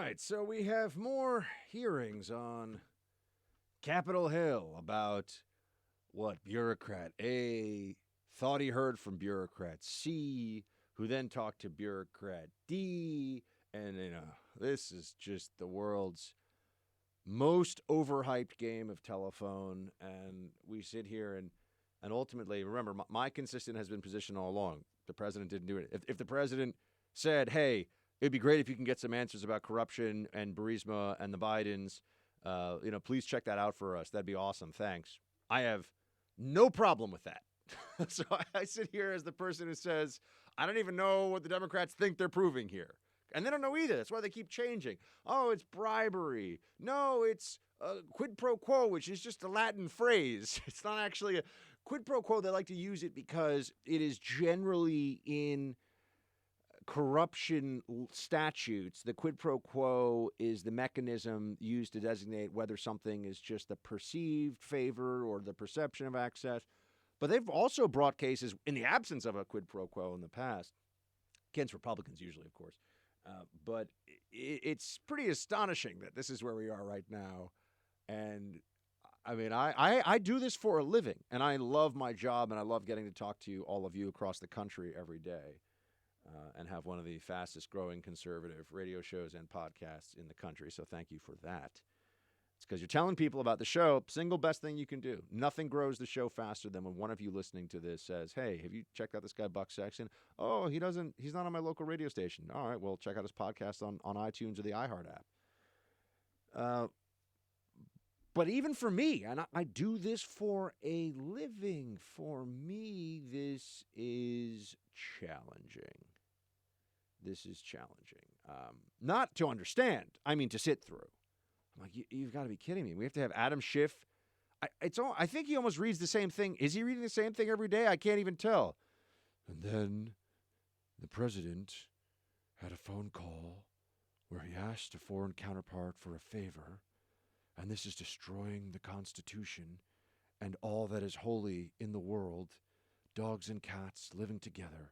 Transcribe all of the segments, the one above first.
right, so we have more hearings on Capitol Hill about what bureaucrat A thought he heard from bureaucrat C, who then talked to bureaucrat D, and this is just the world's most overhyped game of telephone, and we sit here and ultimately, remember, my consistent has been position all along. The president didn't do it. If the president said, hey, it'd be great if you can get some answers about corruption and Burisma and the Bidens, please check that out for us. That'd be awesome. Thanks. I have no problem with that. So I sit here as the person who says, I don't even know what the Democrats think they're proving here. And they don't know either. That's why they keep changing. Oh, it's bribery. No, it's quid pro quo, which is just a Latin phrase. It's not actually a quid pro quo. They like to use it because it is generally in corruption statutes. The quid pro quo is the mechanism used to designate whether something is just a perceived favor or the perception of access. But they've also brought cases in the absence of a quid pro quo in the past, against Republicans usually, of course. But it's pretty astonishing that this is where we are right now. And I mean, I do this for a living, and I love my job, and I love getting to talk to all of you across the country every day and have one of the fastest growing conservative radio shows and podcasts in the country. So thank you for that. It's because you're telling people about the show. Single best thing you can do. Nothing grows the show faster than when one of you listening to this says, hey, have you checked out this guy, Buck Sexton? Oh, he's not on my local radio station. All right, well, check out his podcast on iTunes or the iHeart app. But even for me, and I do this for a living, for me, this is challenging. This is challenging. Not to understand, I mean to sit through. I'm like, you've got to be kidding me. We have to have Adam Schiff. I think he almost reads the same thing. Is he reading the same thing every day? I can't even tell. And then the president had a phone call where he asked a foreign counterpart for a favor, and this is destroying the Constitution and all that is holy in the world, dogs and cats living together,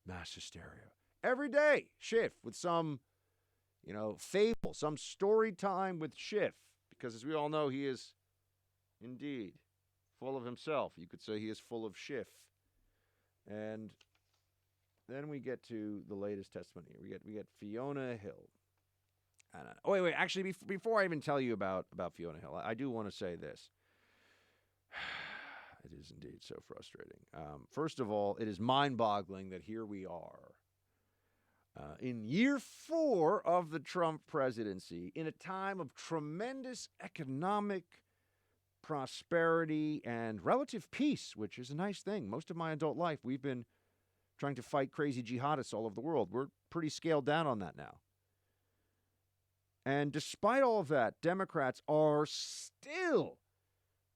mass hysteria. Every day, Schiff with some fable, some story time with Schiff, because as we all know, he is indeed full of himself. You could say he is full of Schiff. And then we get to the latest testimony. We get Fiona Hill. And wait. Actually, before I even tell you about Fiona Hill, I do want to say this. It is indeed so frustrating. First of all, it is mind-boggling that here we are. In year 4 of the Trump presidency, in a time of tremendous economic prosperity and relative peace, which is a nice thing. Most of my adult life, we've been trying to fight crazy jihadists all over the world. We're pretty scaled down on that now. And despite all of that, Democrats are still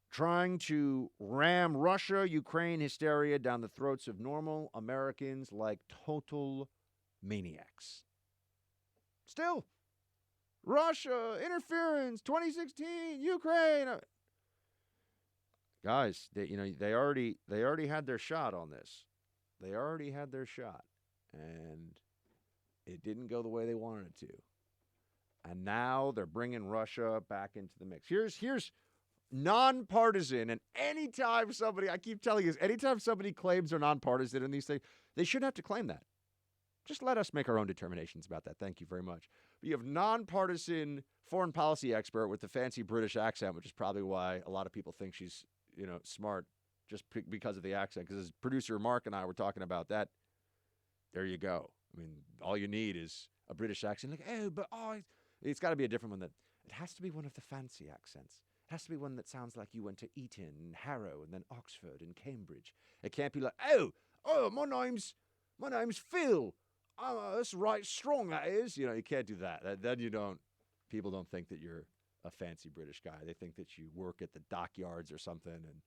trying to ram Russia-Ukraine hysteria down the throats of normal Americans like total maniacs. Still, Russia, interference, 2016, Ukraine. Guys, they already had their shot on this. They already had their shot, and it didn't go the way they wanted it to. And now they're bringing Russia back into the mix. Here's nonpartisan, and anytime somebody claims they're nonpartisan in these things, they shouldn't have to claim that. Just let us make our own determinations about that. Thank you very much. But you have nonpartisan foreign policy expert with the fancy British accent, which is probably why a lot of people think she's, smart just because of the accent. Because as producer Mark and I were talking about that, there you go. I mean, all you need is a British accent. Like, it's got to be a different one. It has to be one of the fancy accents. It has to be one that sounds like you went to Eton and Harrow and then Oxford and Cambridge. It can't be like, my name's Phil. That's right, strong, that is. You can't do that. Then people don't think that you're a fancy British guy. They think that you work at the dockyards or something, and,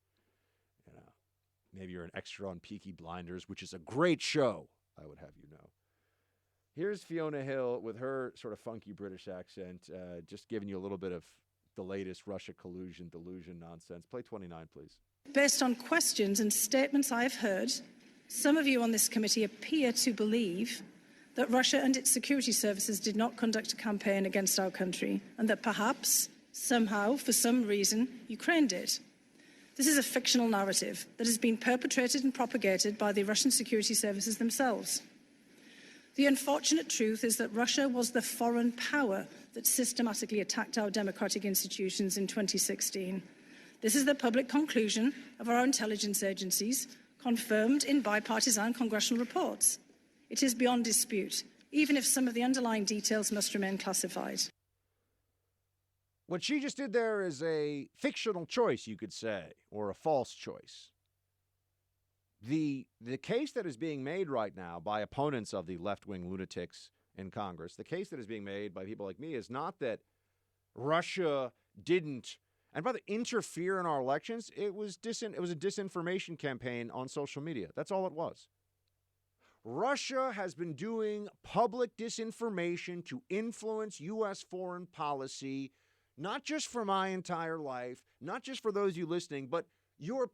maybe you're an extra on Peaky Blinders, which is a great show, I would have you know. Here's Fiona Hill with her sort of funky British accent, just giving you a little bit of the latest Russia collusion, delusion nonsense. Play 29, please. Based on questions and statements I've heard, some of you on this committee appear to believe that Russia and its security services did not conduct a campaign against our country, and that perhaps, somehow, for some reason, Ukraine did. This is a fictional narrative that has been perpetrated and propagated by the Russian security services themselves. The unfortunate truth is that Russia was the foreign power that systematically attacked our democratic institutions in 2016. This is the public conclusion of our intelligence agencies, confirmed in bipartisan congressional reports. It is beyond dispute, even if some of the underlying details must remain classified. What she just did there is a fictional choice, you could say, or a false choice. The case that is being made right now by opponents of the left-wing lunatics in Congress, the case that is being made by people like me is not that Russia didn't, and by the interfere in our elections, it was a disinformation campaign on social media. That's all it was. Russia has been doing public disinformation to influence U.S. foreign policy, not just for my entire life, not just for those of you listening, but your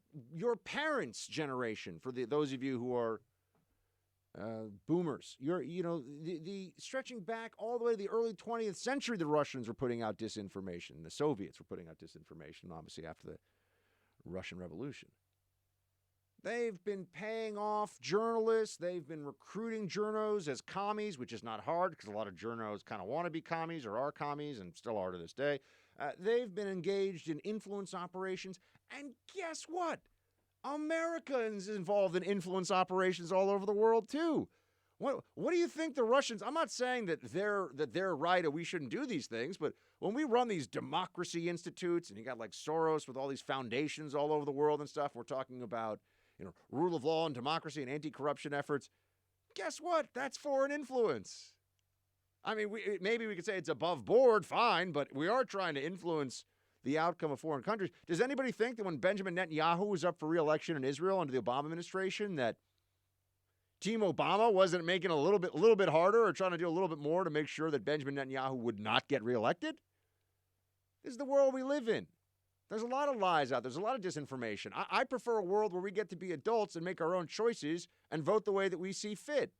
parents' generation, for those of you who are boomers. The stretching back all the way to the early 20th century, the Russians were putting out disinformation. The Soviets were putting out disinformation, obviously, after the Russian Revolution. They've been paying off journalists. They've been recruiting journos as commies, which is not hard because a lot of journos kind of want to be commies or are commies and still are to this day. They've been engaged in influence operations. And guess what? America is involved in influence operations all over the world, too. What do you think the Russians... I'm not saying that they're right or we shouldn't do these things, but when we run these democracy institutes and you got like Soros with all these foundations all over the world and stuff, we're talking about rule of law and democracy and anti-corruption efforts. Guess what? That's foreign influence. I mean, maybe we could say it's above board, fine, but we are trying to influence the outcome of foreign countries. Does anybody think that when Benjamin Netanyahu was up for re-election in Israel under the Obama administration, that Team Obama wasn't making a little bit harder or trying to do a little bit more to make sure that Benjamin Netanyahu would not get reelected? This is the world we live in. There's a lot of lies out there. There's a lot of disinformation. I prefer a world where we get to be adults and make our own choices and vote the way that we see fit.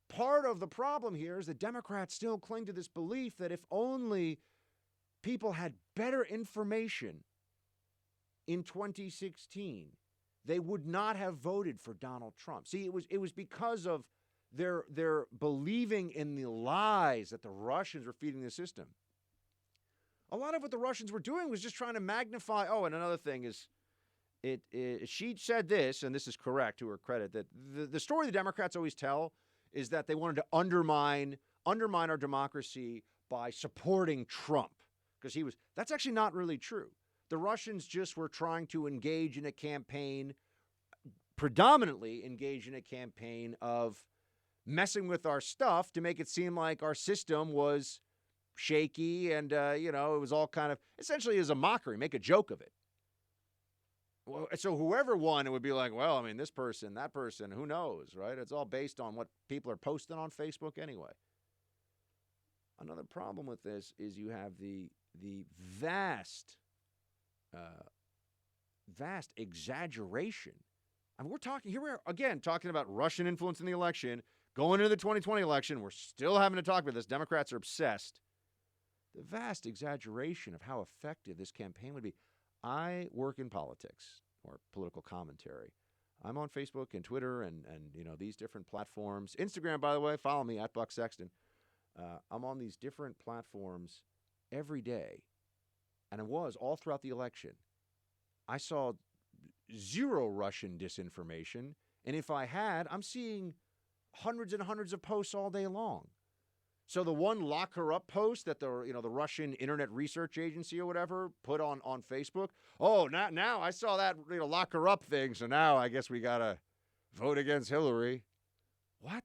Part of the problem here is that Democrats still cling to this belief that if only people had better information in 2016, they would not have voted for Donald Trump. See, it was because of their believing in the lies that the Russians were feeding the system. A lot of what the Russians were doing was just trying to magnify. Oh, and another thing is, she said this, and this is correct to her credit, that the story the Democrats always tell is that they wanted to undermine our democracy by supporting Trump. Because that's actually not really true. The Russians just were trying to engage in a campaign, predominantly engage in a campaign of messing with our stuff to make it seem like our system was shaky and, it was all kind of, essentially as a mockery, make a joke of it. Well, so whoever won, it would be like, well, I mean, this person, that person, who knows, right? It's all based on what people are posting on Facebook anyway. Another problem with this is you have the vast exaggeration. I mean, here we are, again, talking about Russian influence in the election, going into the 2020 election. We're still having to talk about this. Democrats are obsessed. The vast exaggeration of how effective this campaign would be. I work in politics or political commentary. I'm on Facebook and Twitter and these different platforms. Instagram, by the way, follow me at Buck Sexton. I'm on these different platforms every day, and it was all throughout the election. I saw zero Russian disinformation, and if I had, I'm seeing hundreds and hundreds of posts all day long. So the one "lock her up" post that the Russian Internet Research Agency or whatever put on Facebook. Oh, now I saw that "lock her up" thing. So now I guess we gotta vote against Hillary. What?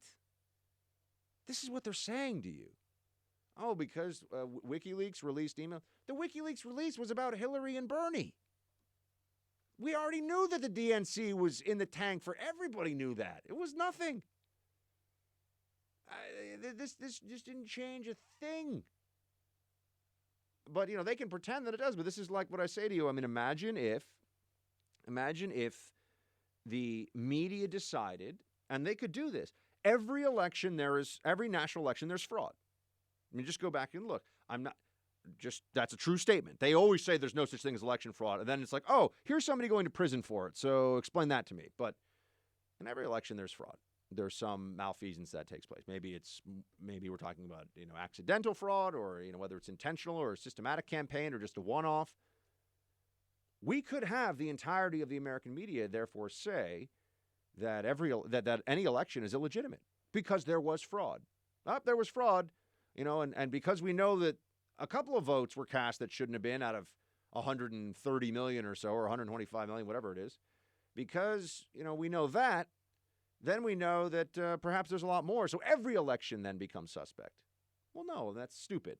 This is what they're saying to you. Oh, because WikiLeaks released email. The WikiLeaks release was about Hillary and Bernie. We already knew that the DNC was in the tank for everybody knew that. It was nothing. This just didn't change a thing. But, they can pretend that it does. But this is like what I say to you. I mean, imagine if the media decided, and they could do this, Every national election, there's fraud. I mean, just go back and look. That's a true statement. They always say there's no such thing as election fraud. And then it's like, oh, here's somebody going to prison for it. So explain that to me. But in every election, there's fraud. There's some malfeasance that takes place. Maybe we're talking about, accidental fraud, or, whether it's intentional or a systematic campaign or just a one-off. We could have the entirety of the American media therefore say that that any election is illegitimate because there was fraud. There was fraud, and because we know that a couple of votes were cast that shouldn't have been out of 130 million or so, or 125 million, whatever it is, because, we know that, then we know that perhaps there's a lot more. So every election then becomes suspect. Well, no, that's stupid.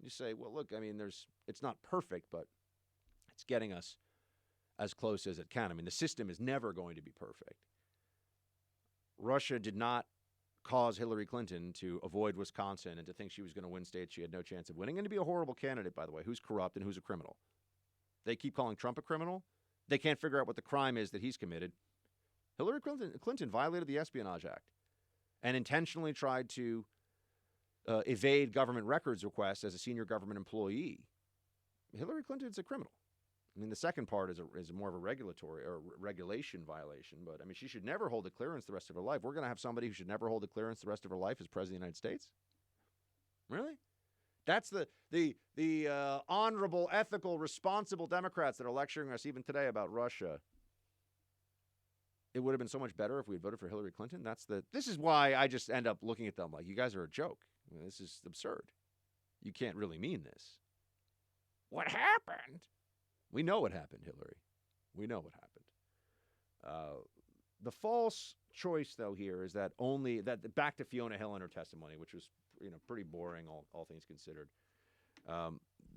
You say, well, look, I mean, it's not perfect, but it's getting us as close as it can. I mean, the system is never going to be perfect. Russia did not cause Hillary Clinton to avoid Wisconsin and to think she was going to win states she had no chance of winning, and to be a horrible candidate, by the way, who's corrupt and who's a criminal. They keep calling Trump a criminal. They can't figure out what the crime is that he's committed. Hillary Clinton violated the Espionage Act and intentionally tried to evade government records requests as a senior government employee. Hillary Clinton's a criminal. I mean, the second part is more of a regulatory or regulation violation, but I mean, she should never hold a clearance the rest of her life. We're going to have somebody who should never hold a clearance the rest of her life as president of the United States? Really? That's the honorable, ethical, responsible Democrats that are lecturing us even today about Russia. It would have been so much better if we had voted for Hillary Clinton. This is why I just end up looking at them like, you guys are a joke. I mean, this is absurd. You can't really mean this. What happened? We know what happened, Hillary. We know what happened. The false choice, though, here is that back to Fiona Hill and her testimony, which was pretty boring, all things considered.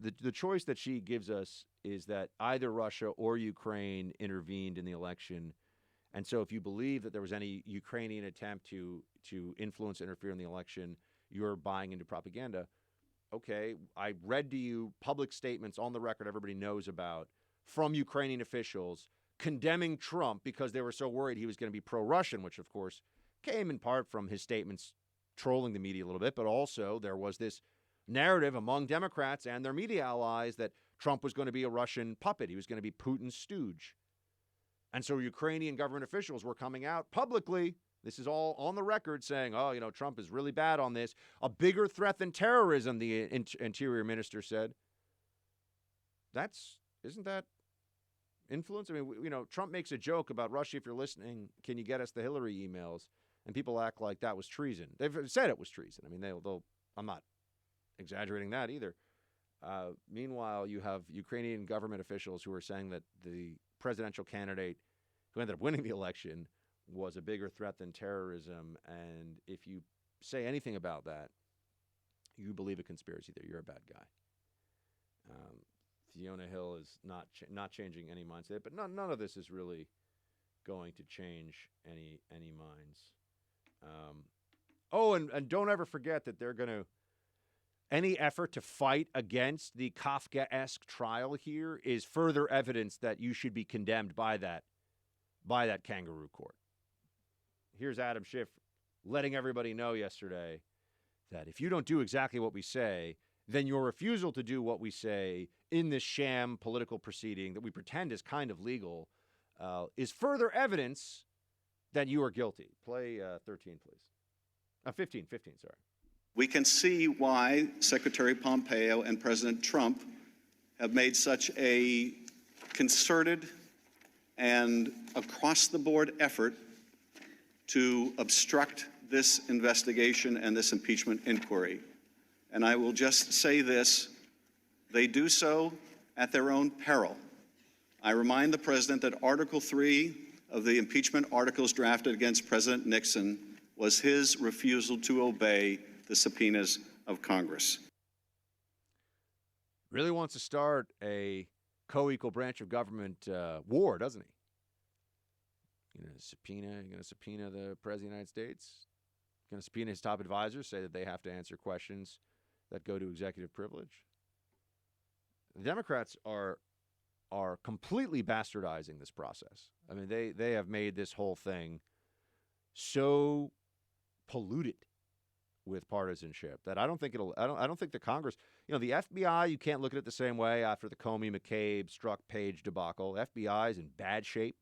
The choice that she gives us is that either Russia or Ukraine intervened in the election. And so if you believe that there was any Ukrainian attempt to influence, interfere in the election, you're buying into propaganda. Okay, I read to you public statements on the record everybody knows about from Ukrainian officials condemning Trump because they were so worried he was going to be pro-Russian, which, of course, came in part from his statements trolling the media a little bit, but also there was this narrative among Democrats and their media allies that Trump was going to be a Russian puppet. He was going to be Putin's stooge. And so Ukrainian government officials were coming out publicly, this is all on the record, saying, Trump is really bad on this. A bigger threat than terrorism, the Interior Minister said. Isn't that influence? I mean, Trump makes a joke about Russia. If you're listening, can you get us the Hillary emails? And people act like that was treason. They've said it was treason. I mean, I'm not exaggerating that either. Meanwhile, you have Ukrainian government officials who are saying that the presidential candidate who ended up winning the election was a bigger threat than terrorism. And if you say anything about that, you believe a conspiracy theory. You're a bad guy. Fiona Hill is not changing any mindset, but none of this is really going to change any minds. And don't ever forget that they're going to, any effort to fight against the Kafka-esque trial here is further evidence that you should be condemned by that kangaroo court. Here's Adam Schiff letting everybody know yesterday that if you don't do exactly what we say, then your refusal to do what we say in this sham political proceeding that we pretend is kind of legal is further evidence that you are guilty. Play 13, please. 15, sorry. We can see why Secretary Pompeo and President Trump have made such a concerted and across-the-board effort to obstruct this investigation and this impeachment inquiry. And I will just say this, they do so at their own peril. I remind the President that Article 3 of the impeachment articles drafted against President Nixon was his refusal to obey the subpoenas of Congress. Really wants to start a co-equal branch of government war, doesn't he? You're going to subpoena the President of the United States? Going to subpoena his top advisors, say that they have to answer questions that go to executive privilege? The Democrats are completely bastardizing this process. I mean, they have made this whole thing so polluted with partisanship that I don't think the Congress, the FBI, you can't look at it the same way after the Comey, McCabe, Strzok, Page debacle. FBI is in bad shape.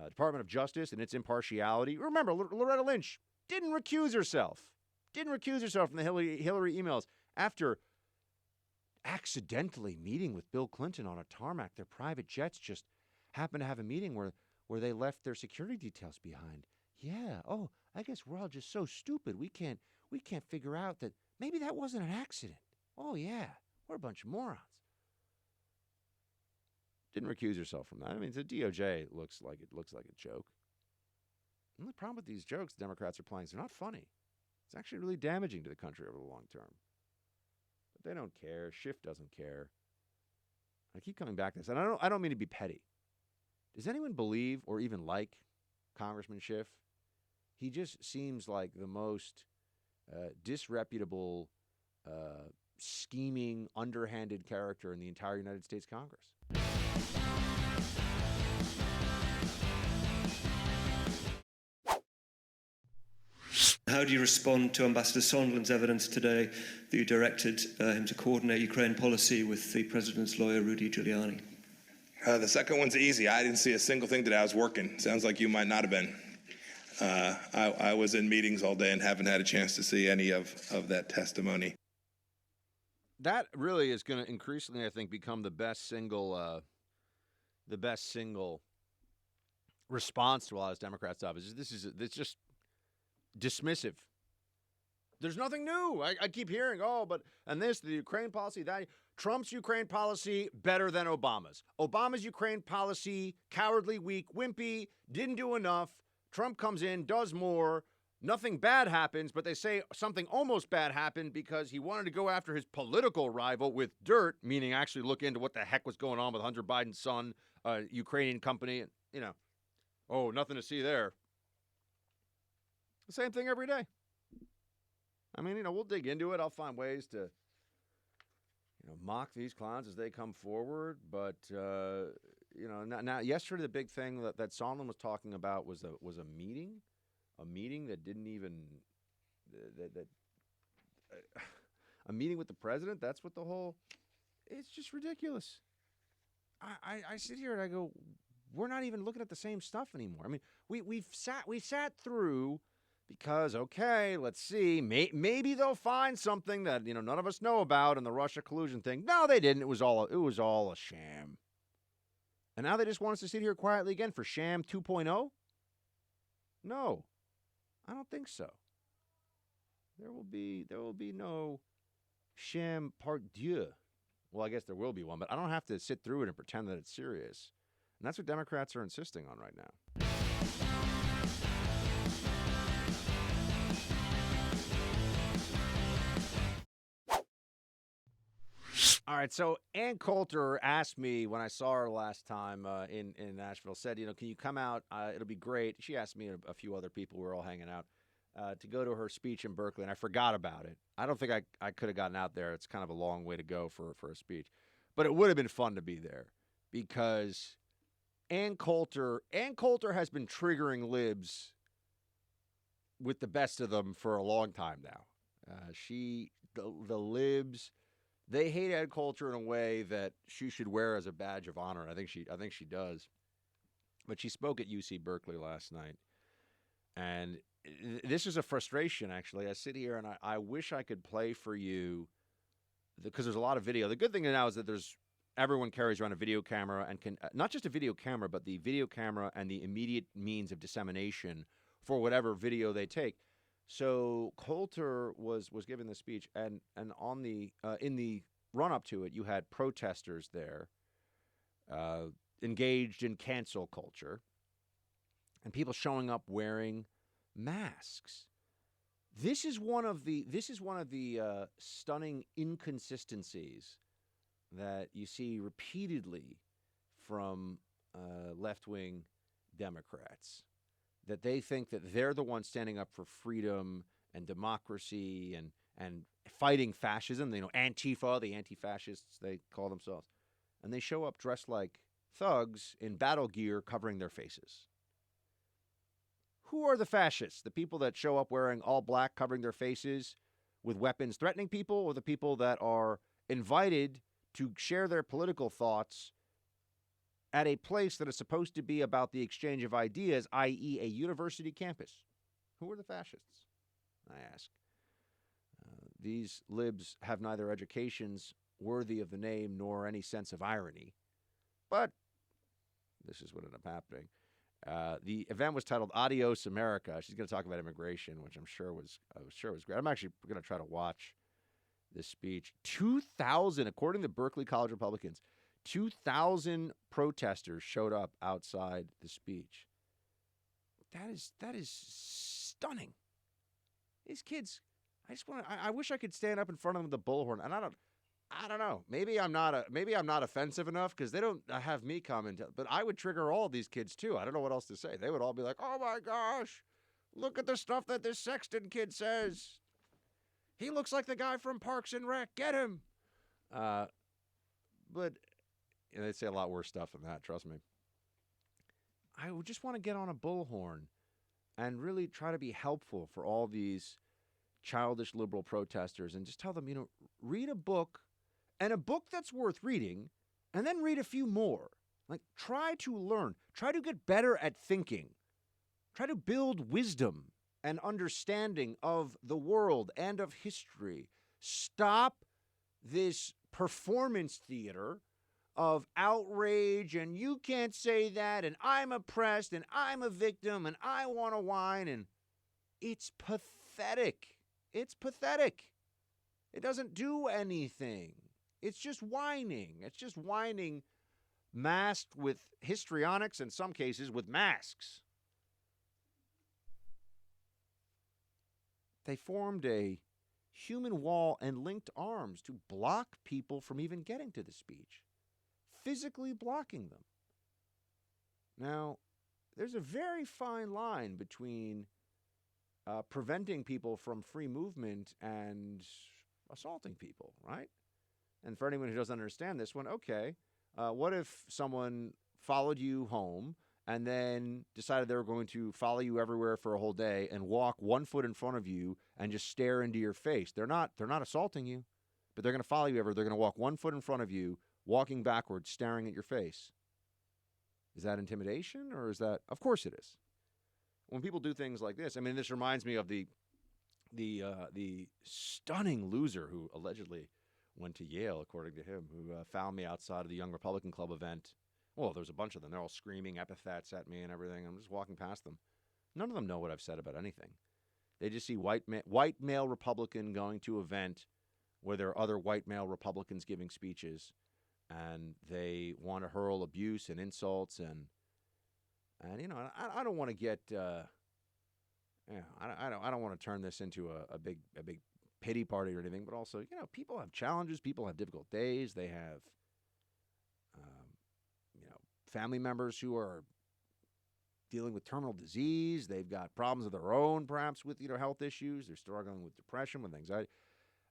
Department of Justice and its impartiality. Remember, Loretta Lynch didn't recuse herself from the Hillary emails after accidentally meeting with Bill Clinton on a tarmac. Their private jets just happened to have a meeting where they left their security details behind. Yeah. Oh, I guess we're all just so stupid. We can't figure out that maybe that wasn't an accident. Oh yeah, we're a bunch of morons. Didn't recuse herself from that. I mean, the DOJ looks like a joke. The only problem with these jokes the Democrats are playing is they're not funny. It's actually really damaging to the country over the long term. But they don't care. Schiff doesn't care. I keep coming back to this, and I don't mean to be petty. Does anyone believe or even like Congressman Schiff? He just seems like the most disreputable, scheming, underhanded character in the entire United States Congress. How do you respond to Ambassador Sondland's evidence today that you directed him to coordinate Ukraine policy with the president's lawyer, Rudy Giuliani? The second one's easy. I didn't see a single thing that I was working. Sounds like you might not have been. I was in meetings all day and haven't had a chance to see any of that testimony. That really is going to increasingly, I think, become the best single response to all this Democrat stuff. It's just dismissive. There's nothing new. I keep hearing, the Ukraine policy, that Trump's Ukraine policy better than Obama's. Obama's Ukraine policy, cowardly, weak, wimpy, didn't do enough. Trump comes in, does more. Nothing bad happens, but they say something almost bad happened because he wanted to go after his political rival with dirt, meaning actually look into what the heck was going on with Hunter Biden's son, a Ukrainian company. And, nothing to see there. The same thing every day. I mean, we'll dig into it. I'll find ways to, mock these clowns as they come forward. But, now yesterday the big thing that Sondland was talking about was a meeting that didn't even, a meeting with the president. That's what it's just ridiculous. I sit here and I go, we're not even looking at the same stuff anymore. I mean, we sat through. Because, okay, let's see, maybe they'll find something that, none of us know about in the Russia collusion thing. No, they didn't. It was all a sham. And now they just want us to sit here quietly again for sham 2.0? No, I don't think so. There will be no sham part deux. Well, I guess there will be one, but I don't have to sit through it and pretend that it's serious. And that's what Democrats are insisting on right now. All right, so Ann Coulter asked me when I saw her last time in Nashville, said, can you come out? It'll be great. She asked me and a few other people, we were all hanging out, to go to her speech in Berkeley, and I forgot about it. I don't think I could have gotten out there. It's kind of a long way to go for a speech. But it would have been fun to be there because Ann Coulter has been triggering libs with the best of them for a long time now. The libs... They hate Ann Coulter in a way that she should wear as a badge of honor. I think she does. But she spoke at UC Berkely last night. And this is a frustration, actually. I sit here and I wish I could play for you because there's a lot of video. The good thing now is that everyone carries around a video camera and can, not just a video camera, but the video camera and the immediate means of dissemination for whatever video they take. So Coulter was giving the speech, and on the in the run up to it, you had protesters there, engaged in cancel culture, and people showing up wearing masks. This is one of the stunning inconsistencies that you see repeatedly from left-wing Democrats. That they think that they're the ones standing up for freedom and democracy and fighting fascism. Antifa, the anti-fascists, they call themselves. And they show up dressed like thugs in battle gear covering their faces. Who are the fascists? The people that show up wearing all black, covering their faces with weapons, threatening people, or the people that are invited to share their political thoughts at a place that is supposed to be about the exchange of ideas, i.e. a university campus? Who are the fascists, I ask? These libs have neither educations worthy of the name nor any sense of irony. But this is what ended up happening. The event was titled Adios America. She's going to talk about immigration, which I was sure was great. I'm actually going to try to watch this speech. 2,000, according to Berkeley College Republicans, 2,000 protesters showed up outside the speech. That is stunning. These kids, I wish I could stand up in front of them with the bullhorn, and I don't know. Maybe I'm not offensive enough because they don't have me comment, but I would trigger all of these kids too. I don't know what else to say. They would all be like, "Oh my gosh, look at the stuff that this Sexton kid says. He looks like the guy from Parks and Rec. Get him." But they say a lot worse stuff than that. Trust me. I would just want to get on a bullhorn and really try to be helpful for all these childish liberal protesters and just tell them, read a book. And a book that's worth reading, and then read a few more. Like, try to learn. Try to get better at thinking. Try to build wisdom and understanding of the world and of history. Stop this performance theater of outrage, and you can't say that, and I'm oppressed, and I'm a victim, and I want to whine, and it's pathetic. It's pathetic. It doesn't do anything. It's just whining. It's just whining masked with histrionics, in some cases with masks. They formed a human wall and linked arms to block people from even getting to the speech, physically blocking them. Now, there's a very fine line between preventing people from free movement and assaulting people, right? And for anyone who doesn't understand this one, okay, what if someone followed you home and then decided they were going to follow you everywhere for a whole day and walk 1 foot in front of you and just stare into your face? They're not assaulting you, but they're going to follow you everywhere. They're going to walk 1 foot in front of you, walking backwards, staring at your face. Is that intimidation, or is that? Of course it is. When people do things like this, I mean, this reminds me of the stunning loser who allegedly went to Yale, according to him, who found me outside of the Young Republican Club event. Well, there's a bunch of them. They're all screaming epithets at me and everything. I'm just walking past them. None of them know what I've said about anything. They just see white male Republican going to an event where there are other white male Republicans giving speeches, and they want to hurl abuse and insults and I don't want to get I don't want to turn this into a big pity party or anything, but also, people have challenges, people have difficult days, they have family members who are dealing with terminal disease, they've got problems of their own, perhaps with health issues, they're struggling with depression, with anxiety.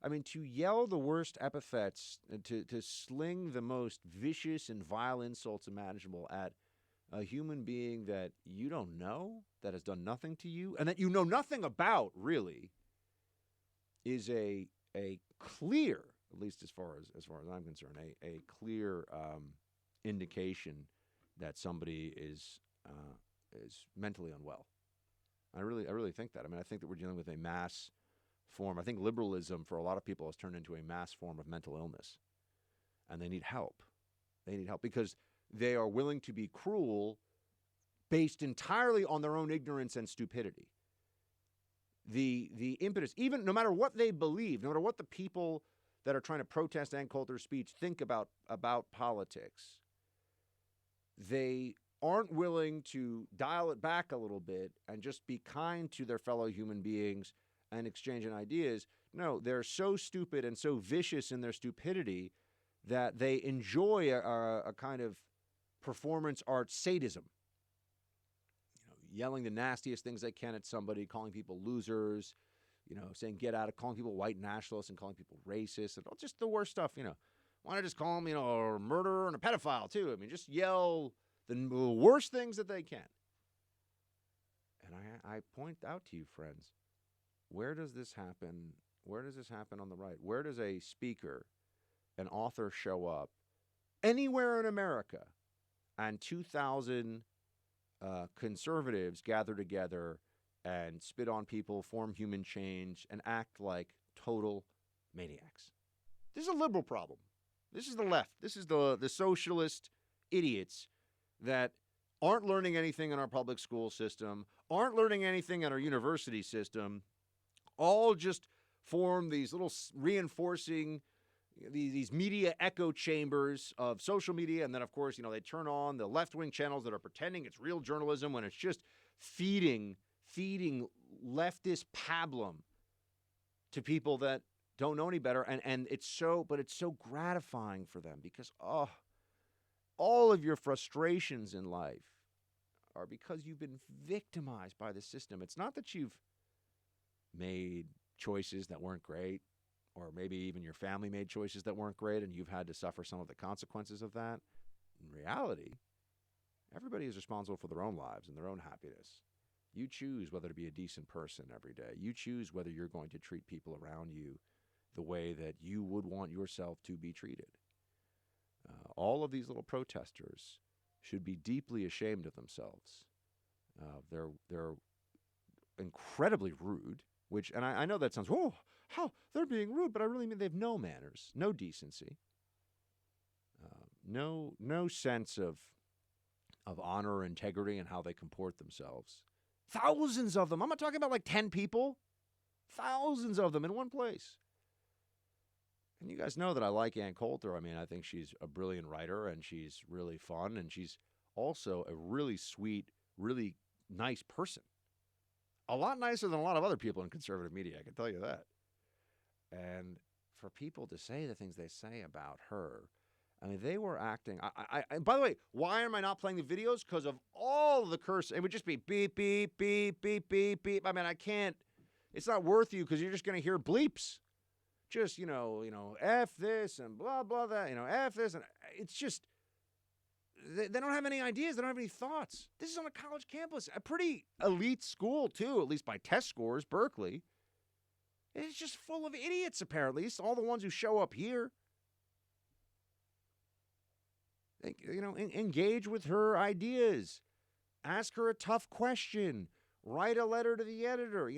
I mean, to yell the worst epithets, to sling the most vicious and vile insults imaginable at a human being that you don't know, that has done nothing to you, and that you know nothing about, really, is a clear, at least as far as I'm concerned, a clear indication that somebody is mentally unwell. I really think that. I mean, I think that we're dealing with a mass form. I think liberalism for a lot of people has turned into a mass form of mental illness, and they need help. They need help because they are willing to be cruel based entirely on their own ignorance and stupidity. The impetus, even no matter what they believe, no matter what the people that are trying to protest Ann Coulter's speech think about politics, they aren't willing to dial it back a little bit and just be kind to their fellow human beings and exchanging ideas. No, they're so stupid and so vicious in their stupidity that they enjoy a kind of performance art sadism. Yelling the nastiest things they can at somebody, calling people losers, saying get out of, calling people white nationalists and calling people racist, and just the worst stuff, Why not just call them, a murderer and a pedophile too? I mean, just yell the worst things that they can. And I point out to you, friends, where does this happen? Where does this happen on the right? Where does a speaker, an author show up anywhere in America and 2,000 conservatives gather together and spit on people, form human change, and act like total maniacs? This is a liberal problem. This is the left. This is the socialist idiots that aren't learning anything in our public school system, aren't learning anything in our university system, all just form these little reinforcing, these media echo chambers of social media. And then, of course, they turn on the left-wing channels that are pretending it's real journalism when it's just feeding leftist pablum to people that don't know any better. And it's so gratifying for them because, all of your frustrations in life are because you've been victimized by the system. It's not that you've made choices that weren't great, or maybe even your family made choices that weren't great and you've had to suffer some of the consequences of that. In reality, everybody is responsible for their own lives and their own happiness. You choose whether to be a decent person every day. You choose whether you're going to treat people around you the way that you would want yourself to be treated. All of these little protesters should be deeply ashamed of themselves. They're incredibly rude, and I know that sounds, how they're being rude, but I really mean they have no manners, no decency, no sense of honor or integrity and how they comport themselves. Thousands of them. I'm not talking about like 10 people. Thousands of them in one place. And you guys know that I like Ann Coulter. I mean, I think she's a brilliant writer, and she's really fun, and she's also a really sweet, really nice person. A lot nicer than a lot of other people in conservative media, I can tell you that. And for people to say the things they say about her, I mean, they were acting. And by the way, why am I not playing the videos? Because of all the curse. It would just be beep, beep, beep, beep, beep, beep. I mean, I can't. It's not worth you because you're just going to hear bleeps. Just, F this and blah, blah, that, F this. And it's just, they don't have any ideas. They don't have any thoughts. This is on a college campus, a pretty elite school, too, at least by test scores, Berkeley. It's just full of idiots, apparently. It's all the ones who show up here. Engage with her ideas. Ask her a tough question. Write a letter to the editor,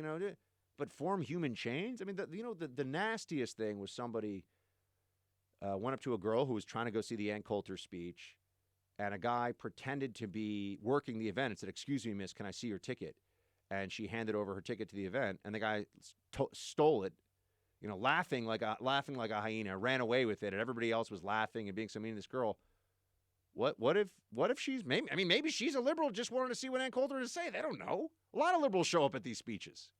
but form human chains? I mean, the nastiest thing was somebody went up to a girl who was trying to go see the Ann Coulter speech, and a guy pretended to be working the event and said, "Excuse me, miss, can I see your ticket?" And she handed over her ticket to the event, and the guy stole it, laughing like a hyena, ran away with it, and everybody else was laughing and being so mean to this girl. What if she's maybe she's a liberal just wanted to see what Ann Coulter had to say. They don't know. A lot of liberals show up at these speeches.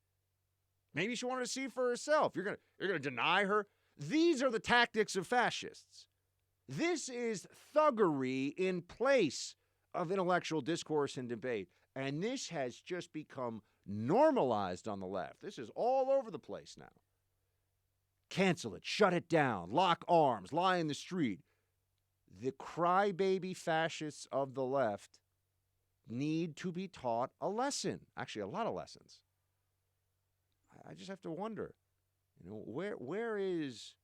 Maybe she wanted to see for herself. You're gonna deny her. These are the tactics of fascists. This is thuggery in place of intellectual discourse and debate. And this has just become normalized on the left. This is all over the place now. Cancel it, shut it down, lock arms, lie in the street. The crybaby fascists of the left need to be taught a lesson. Actually, a lot of lessons. I just have to wonder, where is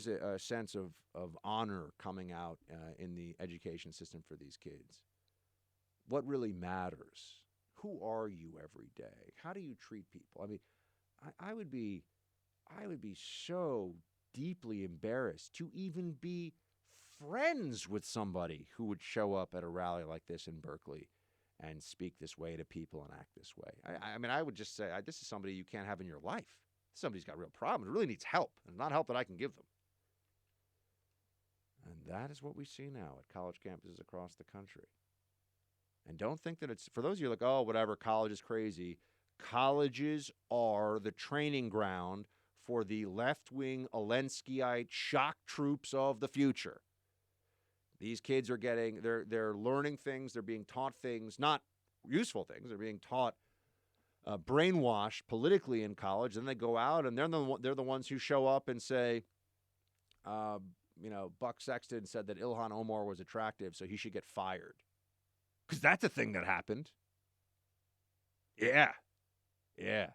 a sense of honor coming out in the education system for these kids? What really matters? Who are you every day? How do you treat people? I mean, I would be so deeply embarrassed to even be friends with somebody who would show up at a rally like this in Berkeley and speak this way to people and act this way. I mean, I would just say, this is somebody you can't have in your life. Somebody's got real problems, really needs help, and not help that I can give them. And that is what we see now at college campuses across the country. And don't think that it's, for those of you like, oh, whatever, college is crazy. Colleges are the training ground for the left-wing Alenskyite shock troops of the future. These kids are they're learning things, they're being taught things, not useful things. They're being taught brainwashed politically in college. Then they go out and they're the ones who show up and say, Buck Sexton said that Ilhan Omar was attractive, so he should get fired. Because that's a thing that happened. Yeah. Yeah.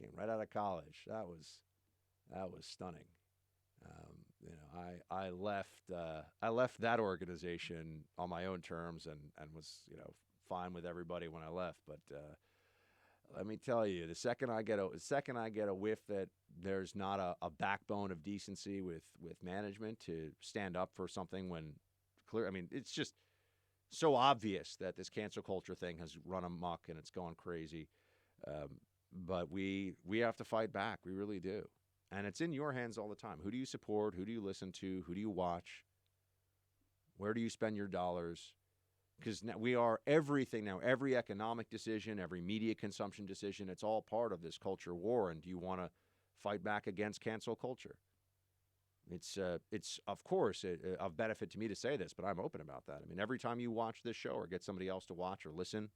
Came right out of college. That was stunning. I left that organization on my own terms and was fine with everybody when I left. But let me tell you, the second I get a whiff that there's not a backbone of decency with management to stand up for something when clear. I mean, it's just so obvious that this cancel culture thing has run amok and it's going crazy. But we have to fight back. We really do. And it's in your hands all the time. Who do you support? Who do you listen to? Who do you watch? Where do you spend your dollars? Because we are everything now, every economic decision, every media consumption decision, it's all part of this culture war. And do you want to fight back against cancel culture? It's of course, of benefit to me to say this, but I'm open about that. I mean, every time you watch this show or get somebody else to watch or listen,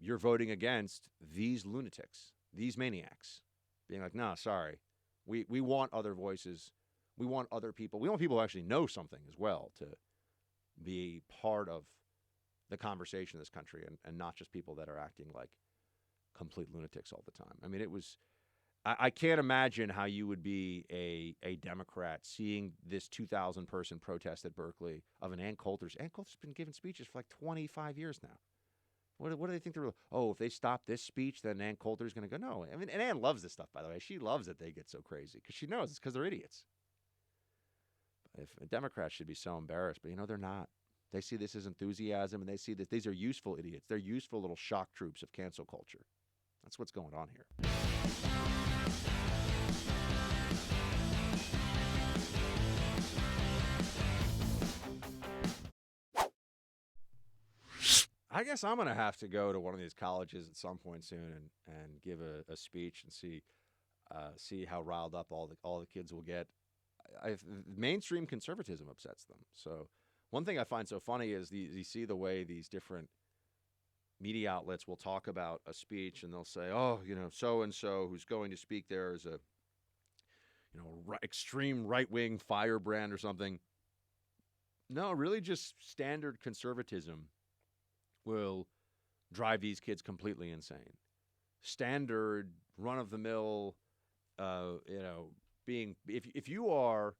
you're voting against these lunatics, these maniacs. Being like, no, sorry. We want other voices. We want other people. We want people who actually know something as well to be part of the conversation in this country and not just people that are acting like complete lunatics all the time. I mean, I can't imagine how you would be a Democrat seeing this 2,000 person protest at Berkeley of an Ann Coulter's. Ann Coulter's been giving speeches for like 25 years now. What do they think they're? Oh, if they stop this speech, then Ann Coulter's going to go. No, I mean, and Ann loves this stuff, by the way. She loves that they get so crazy because she knows it's because they're idiots. If Democrats should be so embarrassed, but they're not. They see this as enthusiasm, and they see that these are useful idiots. They're useful little shock troops of cancel culture. That's what's going on here. I guess I'm going to have to go to one of these colleges at some point soon and give a speech and see how riled up all the kids will get. Mainstream conservatism upsets them. So one thing I find so funny is you see the way these different media outlets will talk about a speech and they'll say, oh, so-and-so who's going to speak there is a extreme right-wing firebrand or something. No, really just standard conservatism will drive these kids completely insane. Standard, run-of-the-mill, being if you are,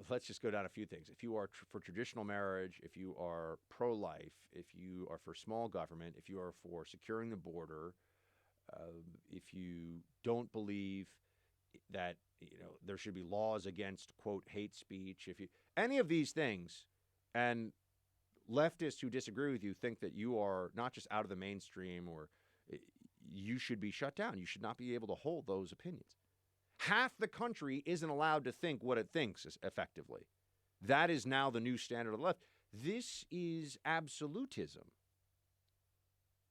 let's just go down a few things. If you are for traditional marriage, if you are pro-life, if you are for small government, if you are for securing the border, if you don't believe that there should be laws against quote hate speech, if you any of these things, and leftists who disagree with you think that you are not just out of the mainstream or you should be shut down. You should not be able to hold those opinions. Half the country isn't allowed to think what it thinks effectively. That is now the new standard of the left. This is absolutism.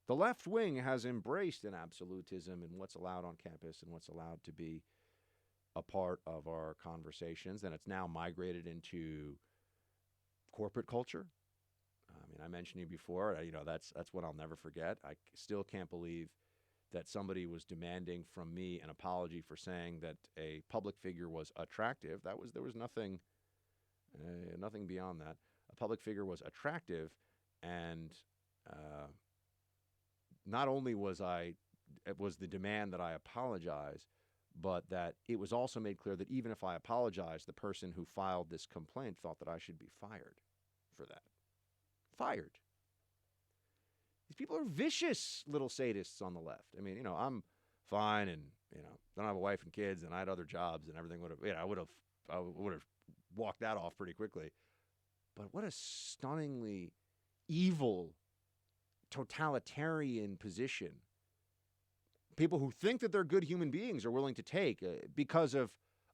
The left wing has embraced an absolutism in what's allowed on campus and what's allowed to be a part of our conversations, and it's now migrated into corporate culture. I mean, I mentioned you before, that's what I'll never forget. I still can't believe that somebody was demanding from me an apology for saying that a public figure was attractive. There was nothing beyond that. A public figure was attractive, and not only it was the demand that I apologize, but that it was also made clear that even if I apologized, the person who filed this complaint thought that I should be fired for that. Fired. These people are vicious little sadists on the left. I mean, I'm fine and, don't have a wife and kids and I had other jobs and everything I would have walked that off pretty quickly. But what a stunningly evil, totalitarian position people who think that they're good human beings are willing to take because of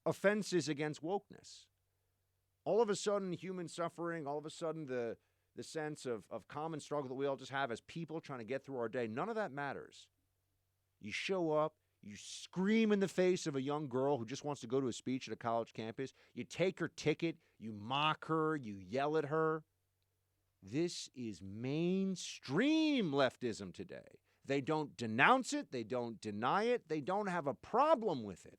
offenses against wokeness. All of a sudden, human suffering, all of a sudden, the sense of common struggle that we all just have as people trying to get through our day, none of that matters. You show up, you scream in the face of a young girl who just wants to go to a speech at a college campus, you take her ticket, you mock her, you yell at her. This is mainstream leftism today. They don't denounce it, they don't deny it, they don't have a problem with it.